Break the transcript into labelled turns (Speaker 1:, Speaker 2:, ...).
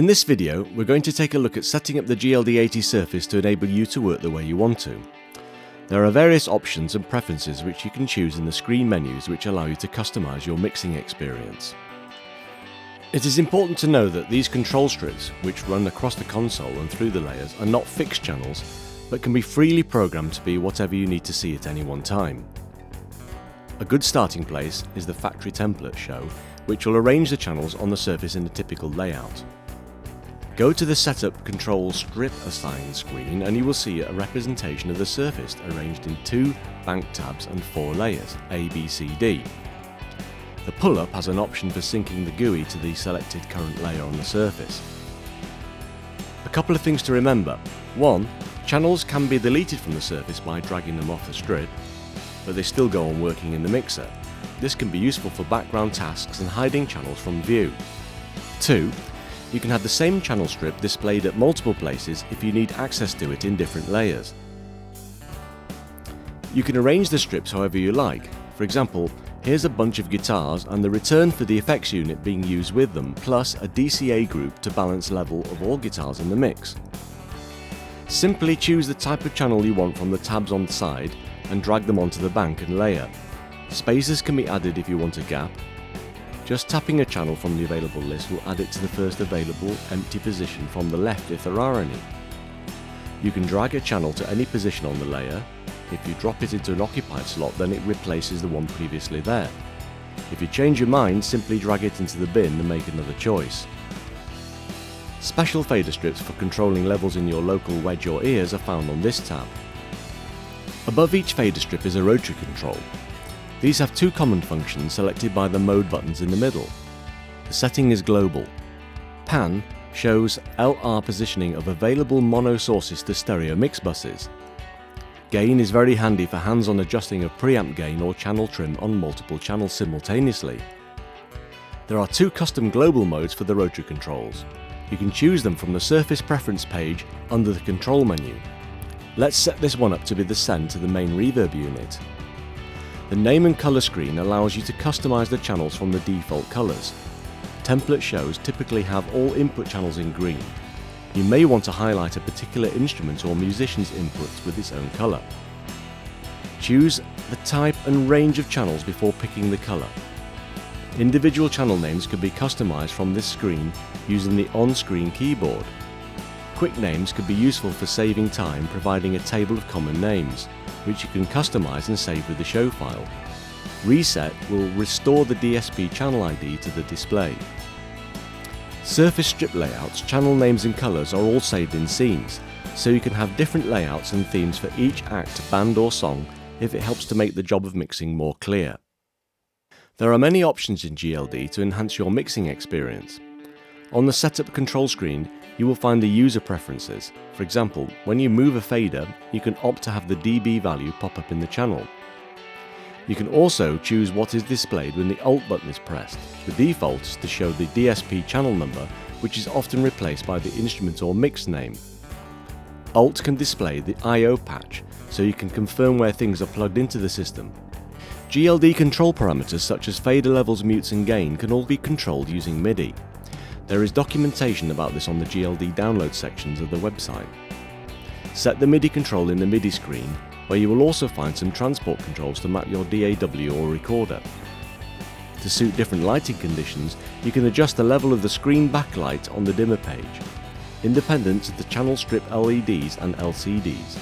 Speaker 1: In this video, we're going to take a look at setting up the GLD80 surface to enable you to work the way you want to. There are various options and preferences which you can choose in the screen menus which allow you to customize your mixing experience. It is important to know that these control strips, which run across the console and through the layers, are not fixed channels, but can be freely programmed to be whatever you need to see at any one time. A good starting place is the factory template show, which will arrange the channels on the surface in a typical layout. Go to the Setup Control Strip Assign screen and you will see a representation of the surface arranged in 2 bank tabs and 4 layers, A, B, C, D. The pull-up has an option for syncing the GUI to the selected current layer on the surface. A couple of things to remember. 1. Channels can be deleted from the surface by dragging them off the strip, but they still go on working in the mixer. This can be useful for background tasks and hiding channels from view. 2. You can have the same channel strip displayed at multiple places if you need access to it in different layers. You can arrange the strips however you like. For example, here's a bunch of guitars and the return for the effects unit being used with them, plus a DCA group to balance level of all guitars in the mix. Simply choose the type of channel you want from the tabs on the side and drag them onto the bank and layer. Spacers can be added if you want a gap. Just tapping a channel from the available list will add it to the first available empty position from the left if there are any. You can drag a channel to any position on the layer. If you drop it into an occupied slot, then it replaces the one previously there. If you change your mind, simply drag it into the bin and make another choice. Special fader strips for controlling levels in your local wedge or ears are found on this tab. Above each fader strip is a rotary control. These have 2 common functions selected by the mode buttons in the middle. The setting is global. Pan shows LR positioning of available mono sources to stereo mix buses. Gain is very handy for hands-on adjusting of preamp gain or channel trim on multiple channels simultaneously. There are 2 custom global modes for the rotary controls. You can choose them from the surface preference page under the control menu. Let's set this one up to be the send to the main reverb unit. The name and colour screen allows you to customize the channels from the default colours. Template shows typically have all input channels in green. You may want to highlight a particular instrument or musician's inputs with its own colour. Choose the type and range of channels before picking the colour. Individual channel names could be customized from this screen using the on-screen keyboard. Quick names could be useful for saving time, providing a table of common names, which you can customize and save with the show file. Reset will restore the DSP channel ID to the display. Surface strip layouts, channel names and colors are all saved in scenes, so you can have different layouts and themes for each act, band or song if it helps to make the job of mixing more clear. There are many options in GLD to enhance your mixing experience. On the setup control screen, you will find the user preferences. For example, when you move a fader, you can opt to have the dB value pop up in the channel. You can also choose what is displayed when the Alt button is pressed. The default is to show the DSP channel number, which is often replaced by the instrument or mix name. Alt can display the I/O patch, so you can confirm where things are plugged into the system. GLD control parameters such as fader levels, mutes and gain can all be controlled using MIDI. There is documentation about this on the GLD download sections of the website. Set the MIDI control in the MIDI screen, where you will also find some transport controls to map your DAW or recorder. To suit different lighting conditions, you can adjust the level of the screen backlight on the dimmer page, independent of the channel strip LEDs and LCDs.